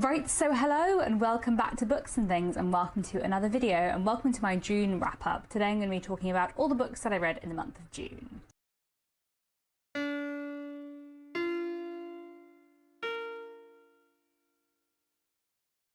Right, so hello and welcome back to Books and Things, and welcome to another video, and welcome to my June wrap up. Today I'm going to be talking about all the books that I read in the month of June.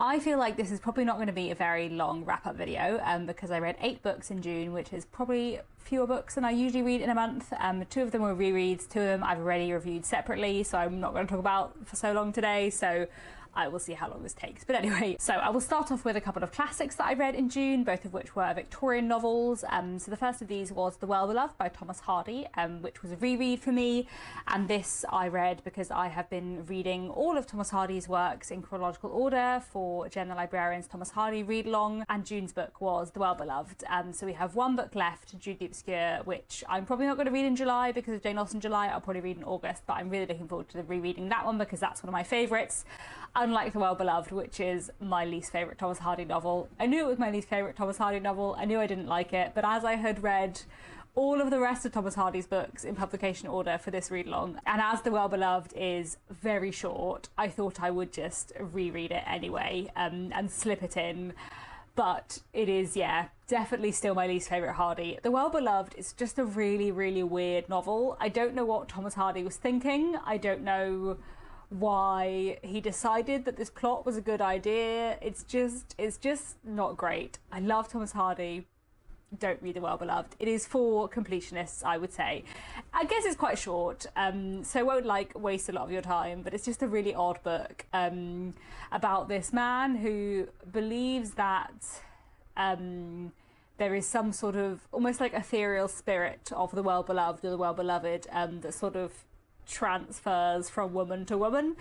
I feel like this is probably not going to be a very long wrap-up video because I read 8 books in June, which is probably fewer books than I usually read in a month. 2 of them were rereads, 2 of them I've already reviewed separately, so I'm not going to talk about for so long today, so I will see how long this takes. But anyway, so I will start off with a couple of classics that I read in June, both of which were Victorian novels. So the first of these was The Well-Beloved by Thomas Hardy, which was a reread for me. And this I read because I have been reading all of Thomas Hardy's works in chronological order for General Librarian's Thomas Hardy read-along, and June's book was The Well-Beloved. So we have one book left, Jude the Obscure, which I'm probably not going to read in July because of Jane Austen July. I'll probably read in August, but I'm really looking forward to rereading that one because that's one of my favourites. Unlike The Well-Beloved, which is my least favourite Thomas Hardy novel. I knew it was my least favourite Thomas Hardy novel, I knew I didn't like it, but as I had read all of the rest of Thomas Hardy's books in publication order for this read-along, and as The Well-Beloved is very short, I thought I would just reread it anyway and slip it in. But it is, yeah, definitely still my least favourite Hardy. The Well-Beloved is just a really, really weird novel. I don't know what Thomas Hardy was thinking. I don't know why he decided that this plot was a good idea. It's just not great. I love Thomas Hardy. Don't read The Well-Beloved. It is for completionists, I would say. I guess it's quite short, so it won't waste a lot of your time, but it's just a really odd book about this man who believes that there is some sort of almost like ethereal spirit of the well-beloved or the well-beloved that sort of transfers from woman to woman.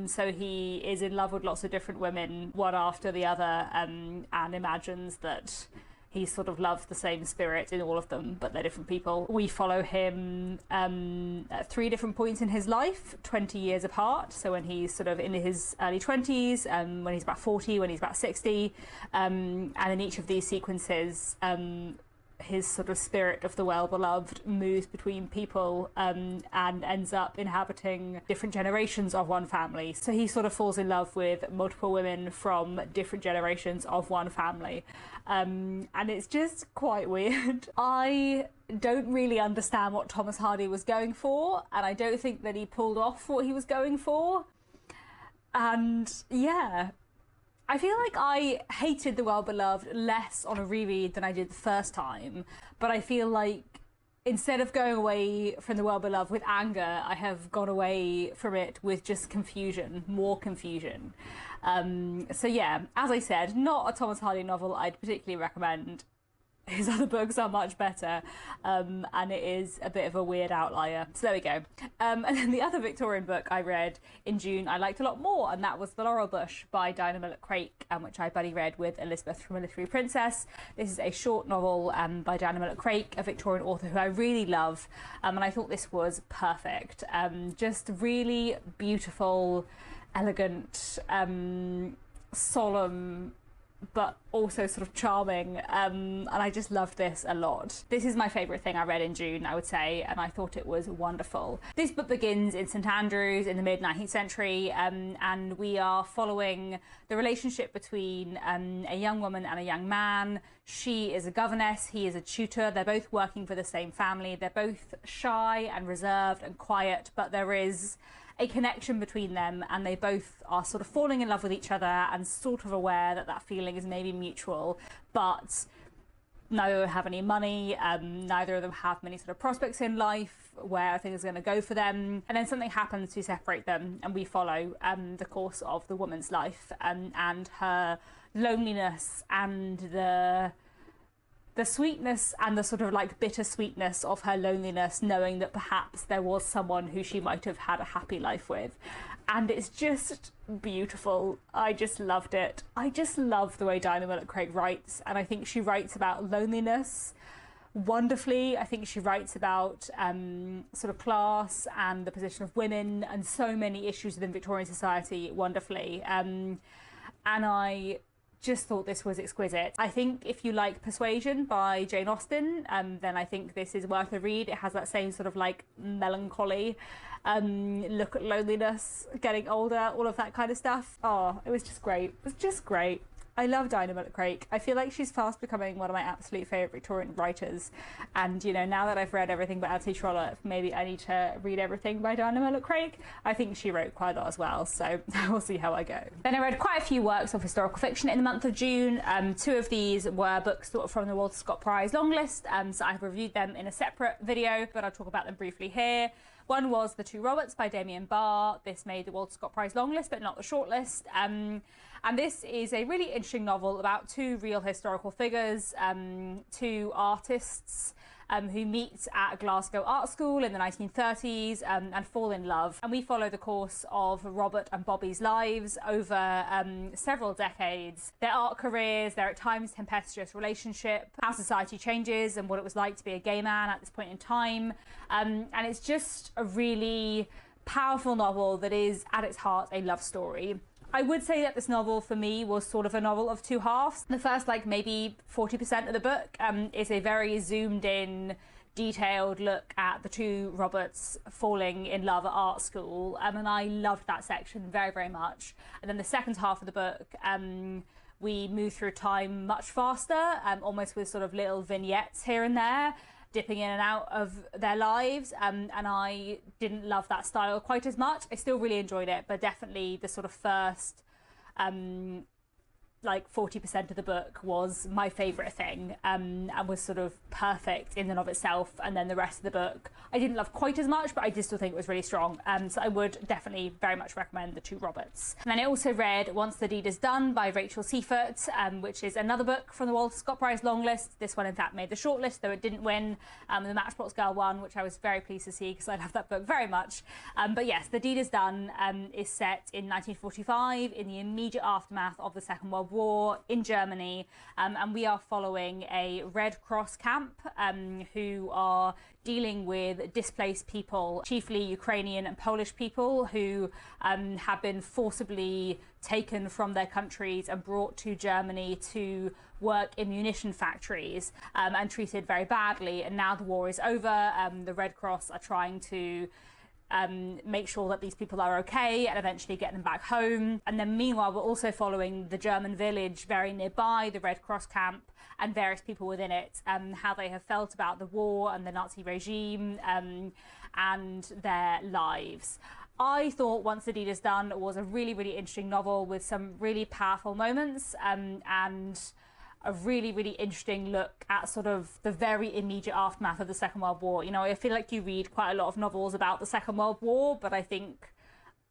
So he is in love with lots of different women, one after the other, and imagines that he sort of loves the same spirit in all of them, but they're different people. We follow him at 3 different points in his life, 20 years apart. So when he's sort of in his early 20s, when he's about 40, when he's about 60, and in each of these sequences, his sort of spirit of the well-beloved moves between people and ends up inhabiting different generations of one family. So he sort of falls in love with multiple women from different generations of one family. And it's just quite weird. I don't really understand what Thomas Hardy was going for, and I don't think that he pulled off what he was going for. And yeah, I feel like I hated The Well-Beloved less on a reread than I did the first time, but I feel like instead of going away from The Well-Beloved with anger, I have gone away from it with just confusion, more confusion. So yeah, as I said, not a Thomas Hardy novel I'd particularly recommend. His other books are much better, and it is a bit of a weird outlier. So there we go. And then the other Victorian book I read in June I liked a lot more, and that was The Laurel Bush by Dinah Mullet-Craik, which I buddy-read with Elizabeth from A Literary Princess. This is a short novel by Dinah Mullet-Craik, a Victorian author who I really love, and I thought this was perfect. Just really beautiful, elegant, solemn, but also sort of charming, and I just loved this a lot. This is my favourite thing I read in June, I would say, and I thought it was wonderful. This book begins in St Andrews in the mid-19th century, and we are following the relationship between a young woman and a young man. She is a governess, he is a tutor. They're both working for the same family. They're both shy and reserved and quiet, but there is a connection between them, and they both are sort of falling in love with each other and sort of aware that that feeling is maybe mutual, but neither of them have any money, neither of them have many sort of prospects in life where things are going to go for them, and then something happens to separate them, and we follow the course of the woman's life and her loneliness and the sweetness and the sort of bittersweetness of her loneliness, knowing that perhaps there was someone who she might have had a happy life with. And it's just beautiful. I just loved it. I just love the way Dinah Mullet-Craik writes, and I think she writes about loneliness wonderfully. I think she writes about sort of class and the position of women and so many issues within Victorian society wonderfully. And I just thought this was exquisite. I think if you like Persuasion by Jane Austen, then I think this is worth a read. It has that same sort of like melancholy look at loneliness, getting older, all of that kind of stuff. Oh, it was just great. It was just great. I love Dinah Mullet-Craik. I feel like she's fast becoming one of my absolute favourite Victorian writers. And, you know, now that I've read everything by Anthony Trollope, maybe I need to read everything by Dinah Mullet-Craik. I think she wrote quite a lot as well, so we'll see how I go. Then I read quite a few works of historical fiction in the month of June. Two of these were books sort of from the Walter Scott Prize longlist, so I've reviewed them in a separate video, but I'll talk about them briefly here. One was The Two Roberts by Damien Barr. This made the Walter Scott Prize longlist, but not the shortlist. And this is a really interesting novel about two real historical figures, two artists who meet at Glasgow Art School in the 1930s and fall in love. And we follow the course of Robert and Bobby's lives over several decades, their art careers, their at times tempestuous relationship, how society changes and what it was like to be a gay man at this point in time. And it's just a really powerful novel that is at its heart a love story. I would say that this novel for me was sort of a novel of two halves. The first, like maybe 40% of the book is a very zoomed in, detailed look at the two Roberts falling in love at art school. And I loved that section very, very much. And then the second half of the book, we move through time much faster, almost with sort of little vignettes here and there, dipping in and out of their lives, and I didn't love that style quite as much. I still really enjoyed it, but definitely the sort of first like 40% of the book was my favourite thing, and was sort of perfect in and of itself. And then the rest of the book I didn't love quite as much, but I did still think it was really strong. So I would definitely very much recommend The Two Roberts. And then I also read Once the Deed is Done by Rachel Seifert, which is another book from the Walter Scott Prize longlist. This one in fact made the shortlist, though it didn't win. The Matchbox Girl won, which I was very pleased to see because I love that book very much. But yes, The Deed is Done is set in 1945 in the immediate aftermath of the Second World War in Germany, and we are following a Red Cross camp who are dealing with displaced people, chiefly Ukrainian and Polish people who have been forcibly taken from their countries and brought to Germany to work in munition factories and treated very badly. And now the war is over, the Red Cross are trying to make sure that these people are okay and eventually get them back home. And then meanwhile, we're also following the German village very nearby, the Red Cross camp, and various people within it, how they have felt about the war and the Nazi regime and their lives. I thought Once the Deed is Done was a really, really interesting novel with some really powerful moments and a really, really interesting look at sort of the very immediate aftermath of the Second World War. You know, I feel like you read quite a lot of novels about the Second World War, but I think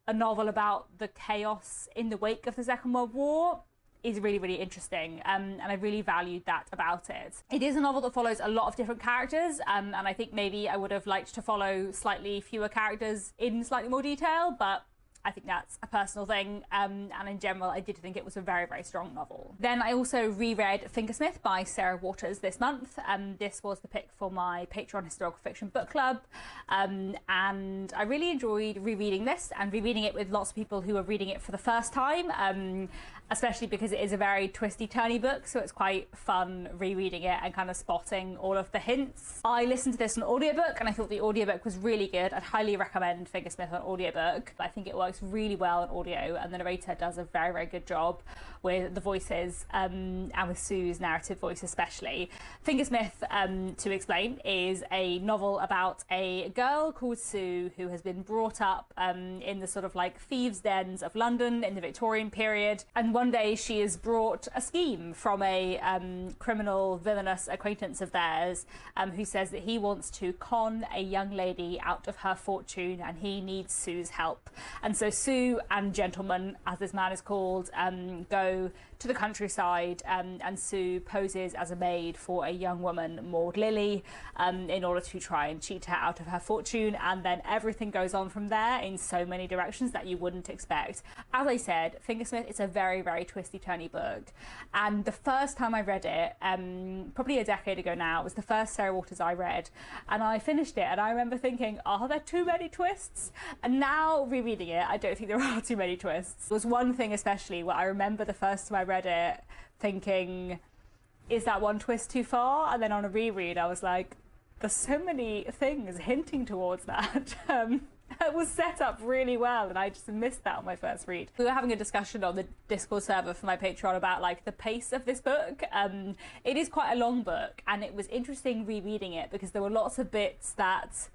a novel about the chaos in the wake of the Second World War is really, really interesting, and I really valued that about it. It is a novel that follows a lot of different characters, and I think maybe I would have liked to follow slightly fewer characters in slightly more detail, but I think that's a personal thing, and in general I did think it was a very, very strong novel. Then I also reread Fingersmith by Sarah Waters this month. This was the pick for my Patreon Historical Fiction Book Club, and I really enjoyed rereading this and rereading it with lots of people who are reading it for the first time, especially because it is a very twisty turny book, so it's quite fun rereading it and kind of spotting all of the hints. I listened to this on audiobook and I thought the audiobook was really good. I'd highly recommend Fingersmith on audiobook. I think it works really well on audio, and the narrator does a very, very good job with the voices and with Sue's narrative voice especially. Fingersmith, to explain, is a novel about a girl called Sue who has been brought up in the sort of like thieves' dens of London in the Victorian period, and one day she is brought a scheme from a criminal, villainous acquaintance of theirs who says that he wants to con a young lady out of her fortune and he needs Sue's help. And so Sue and Gentleman, as this man is called, go to the countryside, and Sue poses as a maid for a young woman, Maud Lily, in order to try and cheat her out of her fortune, and then everything goes on from there in so many directions that you wouldn't expect. As I said, Fingersmith is a very, very twisty-turny book, and the first time I read it, probably a decade ago now, it was the first Sarah Waters I read, and I finished it, and I remember thinking, are there too many twists? And now, rereading it, I don't think there are too many twists. There was one thing especially where I remember the first time I read it thinking, is that one twist too far? And then on a reread I was like, there's so many things hinting towards that. It was set up really well and I just missed that on my first read. We were having a discussion on the Discord server for my Patreon about like the pace of this book. It is quite a long book and it was interesting rereading it because there were lots of bits that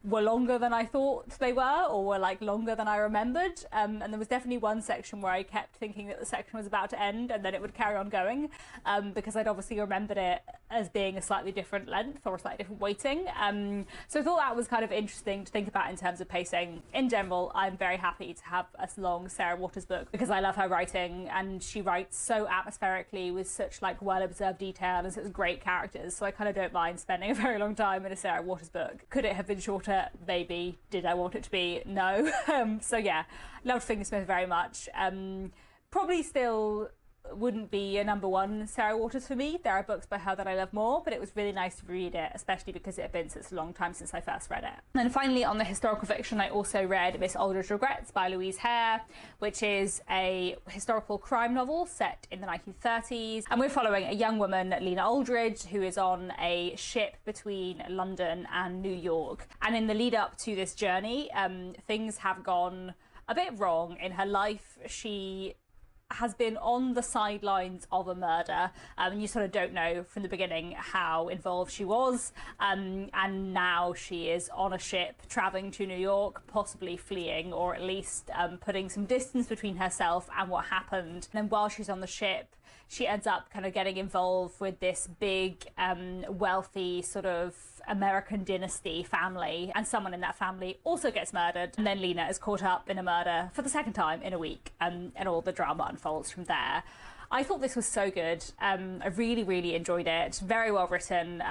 were longer than I thought they were like longer than I remembered, and there was definitely one section where I kept thinking that the section was about to end and then it would carry on going, because I'd obviously remembered it as being a slightly different length or a slightly different weighting, so I thought that was kind of interesting to think about in terms of pacing. In general, I'm very happy to have a long Sarah Waters book because I love her writing and she writes so atmospherically with such like well observed detail and such great characters, so I kind of don't mind spending a very long time in a Sarah Waters book. Could it have been shorter? Maybe. Did I want it to be? No. So yeah, loved Fingersmith very much. Probably still wouldn't be a number one Sarah Waters for me. There are books by her that I love more, but it was really nice to read it, especially because it had been such a long time since I first read it. And then finally, on the historical fiction, I also read Miss Aldridge Regrets by Louise Hare, which is a historical crime novel set in the 1930s. And we're following a young woman, Lena Aldridge, who is on a ship between London and New York. And in the lead up to this journey, things have gone a bit wrong in her life. She has been on the sidelines of a murder, and you sort of don't know from the beginning how involved she was, and now she is on a ship traveling to New York, possibly fleeing, or at least putting some distance between herself and what happened. And then while she's on the ship, she ends up kind of getting involved with this big, wealthy sort of American dynasty family, and someone in that family also gets murdered, and then Lena is caught up in a murder for the second time in a week, and all the drama unfolds from there. I thought this was so good. I really, really enjoyed it. Very well written.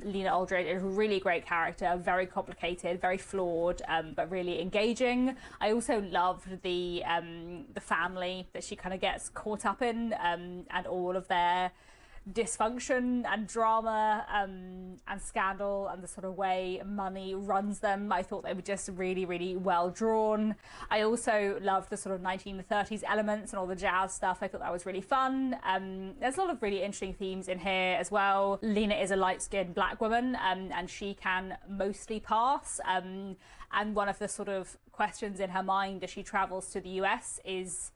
Lena Aldridge is a really great character, very complicated, very flawed, but really engaging. I also loved the family that she kind of gets caught up in, and all of their dysfunction and drama, and scandal, and the sort of way money runs them. I thought they were just really, really well drawn. I also loved the sort of 1930s elements and all the jazz stuff. I thought that was really fun. There's a lot of really interesting themes in here as well. Lena is a light-skinned black woman, and she can mostly pass, and one of the sort of questions in her mind as she travels to the US is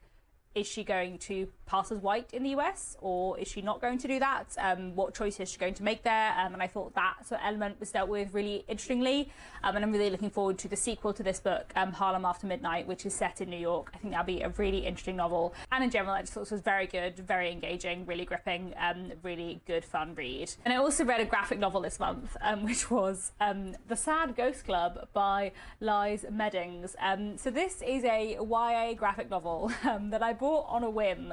she going to pass as white in the US, or is she not going to do that? What choice is she going to make there? And I thought that sort of element was dealt with really interestingly. And I'm really looking forward to the sequel to this book, Harlem After Midnight, which is set in New York. I think that'll be a really interesting novel. And in general, I just thought this was very good, very engaging, really gripping, really good fun read. And I also read a graphic novel this month, which was The Sad Ghost Club by Liz Meddings. So this is a YA graphic novel that I bought on a whim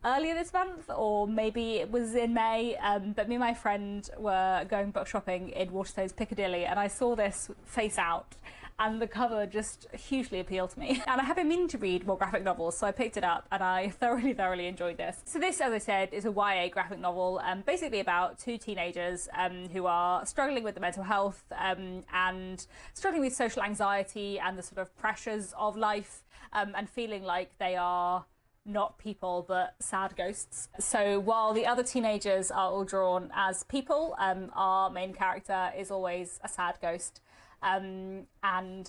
earlier this month, or maybe it was in May, but me and my friend were going book shopping in Waterstones Piccadilly, and I saw this face out and the cover just hugely appealed to me. And I have been meaning to read more graphic novels, so I picked it up and I thoroughly enjoyed this. So this, as I said, is a YA graphic novel, basically about two teenagers who are struggling with the mental health, and struggling with social anxiety and the sort of pressures of life, and feeling like they are not people but sad ghosts. So while the other teenagers are all drawn as people, our main character is always a sad ghost, and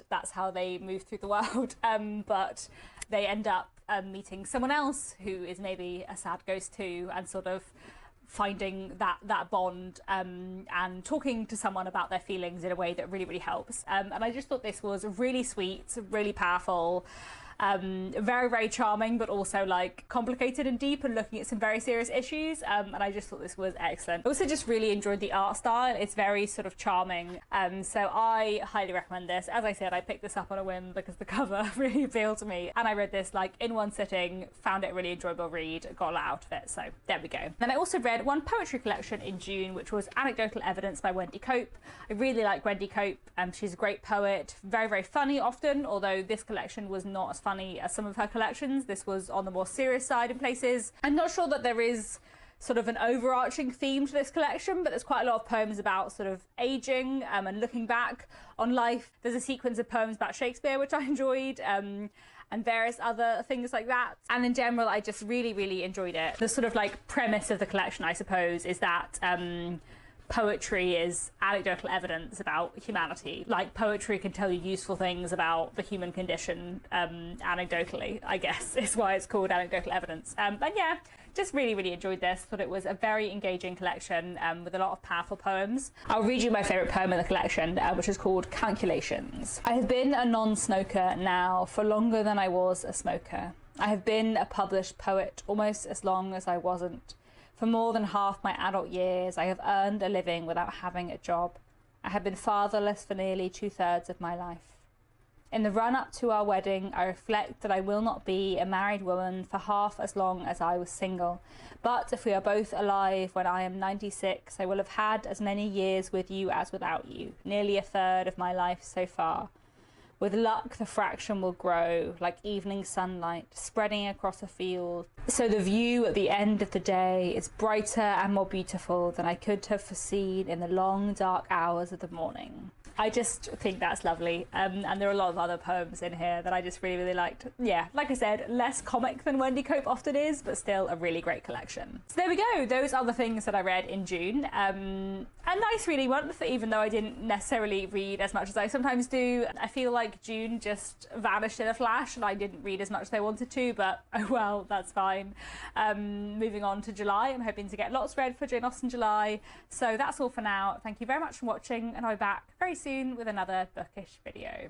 that's how they move through the world, but they end up meeting someone else who is maybe a sad ghost too, and sort of finding that bond, and talking to someone about their feelings in a way that really helps, and I just thought this was really sweet, really powerful, very charming, but also like complicated and deep, and looking at some very serious issues, and I just thought this was excellent. I also just really enjoyed the art style. It's very sort of charming, so I highly recommend this. As I said, I picked this up on a whim because the cover really appealed to me, and I read this like in one sitting, found it a really enjoyable read, got a lot out of it, so there we go. Then I also read one poetry collection in June, which was Anecdotal Evidence by Wendy Cope. I really like Wendy Cope, she's a great poet, very funny often, although this collection was not as funny as some of her collections. This was on the more serious side in places. I'm not sure that there is sort of an overarching theme to this collection, but there's quite a lot of poems about sort of aging and looking back on life. There's a sequence of poems about Shakespeare, which I enjoyed, and various other things like that. And in general, I just really, really enjoyed it. The sort of like premise of the collection, I suppose, is that poetry is anecdotal evidence about humanity. Like, poetry can tell you useful things about the human condition anecdotally, I guess, is why it's called anecdotal evidence. But yeah, just really, really enjoyed this. Thought it was a very engaging collection with a lot of powerful poems. I'll read you my favourite poem in the collection, which is called Calculations. I have been a non-smoker now for longer than I was a smoker. I have been a published poet almost as long as I wasn't. For more than half my adult years, I have earned a living without having a job. I have been fatherless for nearly 2/3 of my life. In the run-up to our wedding, I reflect that I will not be a married woman for half as long as I was single. But if we are both alive when I am 96, I will have had as many years with you as without you, nearly 1/3 of my life so far. With luck, the fraction will grow, like evening sunlight, spreading across a field. So the view at the end of the day is brighter and more beautiful than I could have foreseen in the long, dark hours of the morning. I just think that's lovely. And there are a lot of other poems in here that I just really, really liked. Yeah, like I said, less comic than Wendy Cope often is, but still a really great collection. So there we go. Those are the things that I read in June. A nice reading month, even though I didn't necessarily read as much as I sometimes do. I feel like June just vanished in a flash and I didn't read as much as I wanted to, but oh well, that's fine. Moving on to July, I'm hoping to get lots read for Jane Austen July. So that's all for now. Thank you very much for watching, and I'll be back very soon with another bookish video.